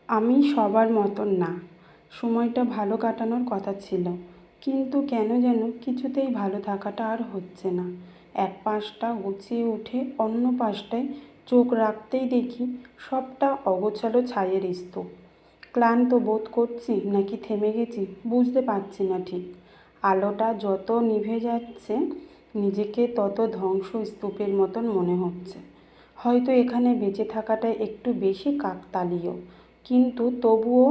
আমি সবার মতন না। সময়টা ভালো কাটানোর কথা ছিল, কিন্তু কেন যেন কিছুতেই ভালো থাকাটা আর হচ্ছে না। এক পাশটা গুছিয়ে উঠে অন্য পাশটায় চোখ রাখতেই দেখি সবটা অগোছালো ছাইয়ের স্তূপ। ক্লান্ত বোধ করছি নাকি থেমে গেছি বুঝতে পারছি না ঠিক। আলোটা যত নিভে যাচ্ছে নিজেকে তত ধ্বংসস্তূপের মতন মনে হচ্ছে। হয়তো এখানে বেঁচে থাকাটা একটু বেশি কাকতালীয়, কিন্তু তবুও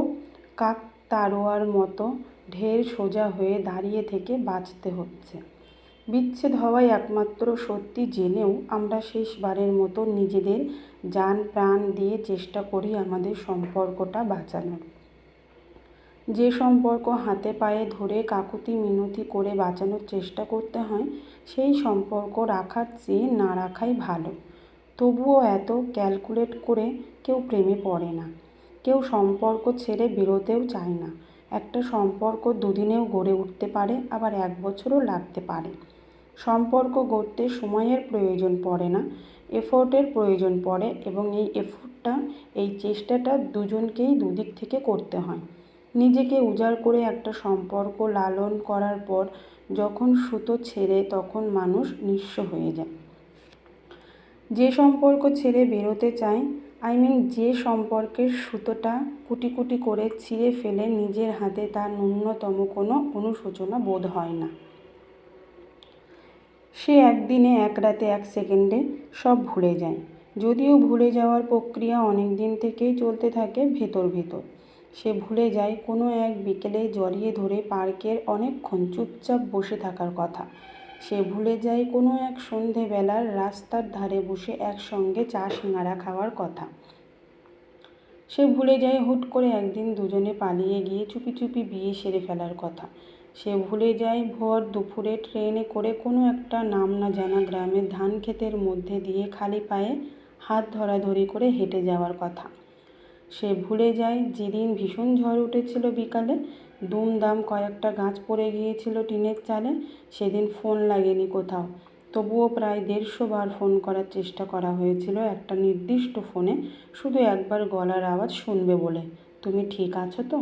কাকতাড়ুয়ার মতো ঢের সোজা হয়ে দাঁড়িয়ে থেকে বাঁচতে হচ্ছে। বিচ্ছেদ হওয়াই একমাত্র সত্যি জেনেও আমরা শেষবারের মতো নিজেদের জান প্রাণ দিয়ে চেষ্টা করি আমাদের সম্পর্কটা বাঁচানোর। যে সম্পর্ক হাতে পায়ে ধরে কাকুতি মিনতি করে বাঁচানোর চেষ্টা করতে হয়, সেই সম্পর্ক রাখার চেয়ে না রাখাই ভালো। তবুও এত ক্যালকুলেট করে কেউ প্রেমে পড়ে না, কেউ সম্পর্ক ছেড়ে বেরোতেও চায় না। একটা সম্পর্ক দুদিনেও গড়ে উঠতে পারে, আবার 1 বছরও লাগতে পারে। সম্পর্ক গড়তে সময়ের প্রয়োজন পড়ে না, এফোর্টের প্রয়োজন পড়ে, এবং এই এফোর্টটা, এই চেষ্টাটা দুজনকেই দুদিক থেকে করতে হয়। নিজেকে উজাড় করে একটা সম্পর্ক লালন করার পর যখন সুতো ছেড়ে তখন মানুষ নিঃস্ব হয়ে যায়। যে সম্পর্ক ছেড়ে বেরোতে চায়, যে সম্পর্কের সুতোটা কুটি কুটি করে ছিঁড়ে ফেলে নিজের হাতে, তার ন্যূনতম কোনো অনুশোচনা বোধ হয় না। সে একদিনে, এক রাতে, 1 সেকেন্ডে সব ভুলে যায়। যদিও ভুলে যাওয়ার প্রক্রিয়া অনেক দিন থেকেই চলতে থাকে ভেতর ভেতর। সে ভুলে যায় কোনো এক বিকেলে জড়িয়ে ধরে পার্কের অনেকক্ষণ চুপচাপ বসে থাকার কথা। সে ভুলে যায় কোনো এক সন্ধেবেলার রাস্তার ধারে বসে একসঙ্গে চা সিঙাড়া খাওয়ার কথা। সে ভুলে যায় হুট করে একদিন দুজনে পালিয়ে গিয়ে চুপি চুপি বিয়ে সেরে ফেলার কথা। সে ভুলে যায় ভোর দুপুরে ট্রেনে করে কোনো একটা নাম না জানা গ্রামের ধান ক্ষেতের মধ্যে দিয়ে খালি পায়ে হাত ধরাধরি করে হেঁটে যাওয়ার কথা। সে ভুলে যায় যেদিন ভীষণ ঝড় উঠেছিল বিকালে, দুমদাম কয়েকটা গাছ পড়ে গিয়েছিল টিনের চালে, সেদিন ফোন লাগেনি কোথাও। তবুও প্রায় 150 বার ফোন করার চেষ্টা করা হয়েছিল একটা নির্দিষ্ট ফোনে, শুধু একবার গলার আওয়াজ শুনবে বলে, তুমি ঠিক আছো তো?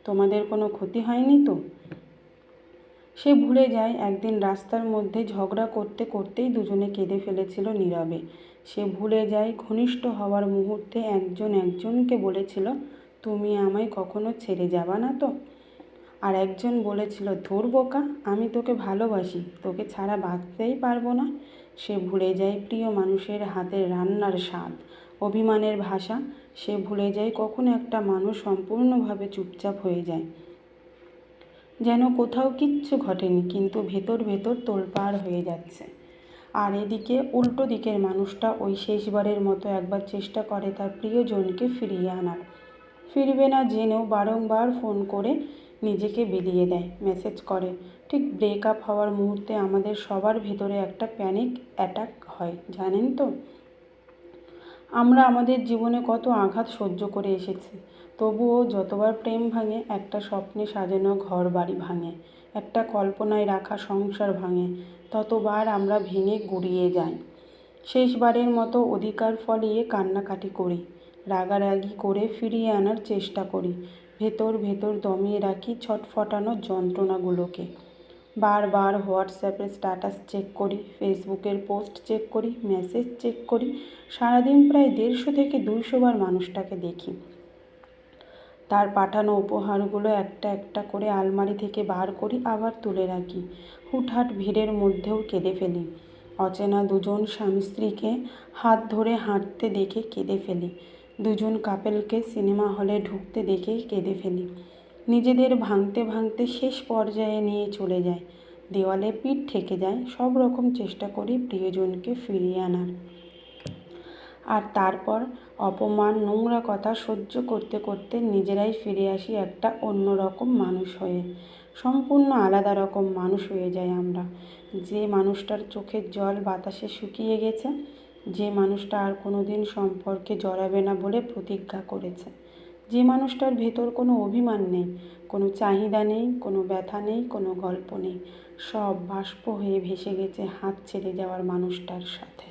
তোমাদের কোনো ক্ষতি হয়নি তো? সে ভুলে যায় একদিন রাস্তার মধ্যে ঝগড়া করতে করতেই দুজনে কেঁদে ফেলেছিল নীরবে। সে ভুলে যায় ঘনিষ্ঠ হওয়ার মুহূর্তে একজন একজনকে বলেছিল, তুমি আমায় কখনো ছেড়ে যাবা না তো? আর একজন বলেছিল, ধুর বোকা, আমি তোকে ভালোবাসি, তোকে ছাড়া বাঁচতেই পারবো না। সে ভুলে যায় প্রিয় মানুষের হাতের রান্নার স্বাদ, অভিমানের ভাষা। সে ভুলে যায় কখন একটা মানুষ সম্পূর্ণভাবে চুপচাপ হয়ে যায়, যেন কোথাও কিচ্ছু ঘটেনি, কিন্তু ভেতর ভেতর তোলপাড় হয়ে যাচ্ছে। আর এদিকে উল্টো দিকের মানুষটা ওই শেষবারের মতো একবার চেষ্টা করে তার প্রিয়জনকে ফিরিয়ে আনার। ফিরবে না জেনেও বারংবার ফোন করে নিজেকে বিলিয়ে দেয়, মেসেজ করে। ঠিক ব্রেকআপ হওয়ার মুহূর্তে আমাদের সবার ভেতরে একটা প্যানিক অ্যাটাক হয়, জানেন তো? আমরা আমাদের জীবনে কত আঘাত সহ্য করে এসেছি, তবুও যতবার প্রেম ভাঙে, একটা স্বপ্নে সাজানো ঘর বাড়ি ভাঙে, একটা কল্পনায় রাখা সংসার ভাঙে, ততবার আমরা ভেঙে গুঁড়িয়ে যাই। শেষবারের মতো অধিকার ফলিয়ে কান্নাকাটি করি, রাগারাগি করে ফিরিয়ে আনার চেষ্টা করি, ভেতর ভেতর দমিয়ে রাখি ছটফটানো যন্ত্রণাগুলোকে। বারবার হোয়াটসঅ্যাপের স্ট্যাটাস চেক করি, ফেসবুকের পোস্ট চেক করি, মেসেজ চেক করি। সারাদিন প্রায় 150 থেকে 200 বার মানুষটাকে দেখি। তার পাঠানো উপহারগুলো একটা একটা করে আলমারি থেকে বার করি, আবার তুলে রাখি। হুটহাট ভিড়ের মধ্যেও কেঁদে ফেলি। অচেনা দুজন স্বামী স্ত্রীকে হাত ধরে হাঁটতে দেখে কেঁদে ফেলি। দুজন কাপেলকে সিনেমা হলে ঢুকতে দেখে কেঁদে ফেলি। নিজেদের ভাঙতে ভাঙতে শেষ পর্যায়ে নিয়ে চলে যায়, দেওয়ালে পিঠ ঠেকে যায়। সব রকম চেষ্টা করি প্রিয়জনকে ফিরিয়ে আনার, আর তারপর অপমান, নোংরা কথা সহ্য করতে করতে নিজেরাই ফিরে আসি একটা অন্য রকম মানুষ হয়ে। সম্পূর্ণ আলাদা রকম মানুষ হয়ে যাই আমরা। যে মানুষটার চোখের জল বাতাসে শুকিয়ে গেছে, যে মানুষটা আর কোনো দিন সম্পর্কে জড়াবে না বলে প্রতিজ্ঞা করেছে, যে মানুষটার ভেতর কোনো অভিমান নেই, কোনো চাহিদা নেই, কোনো ব্যথা নেই, কোনো গল্প নেই, সব বাষ্প হয়ে ভেসে গেছে হাত ছেড়ে যাওয়ার মানুষটার সাথে।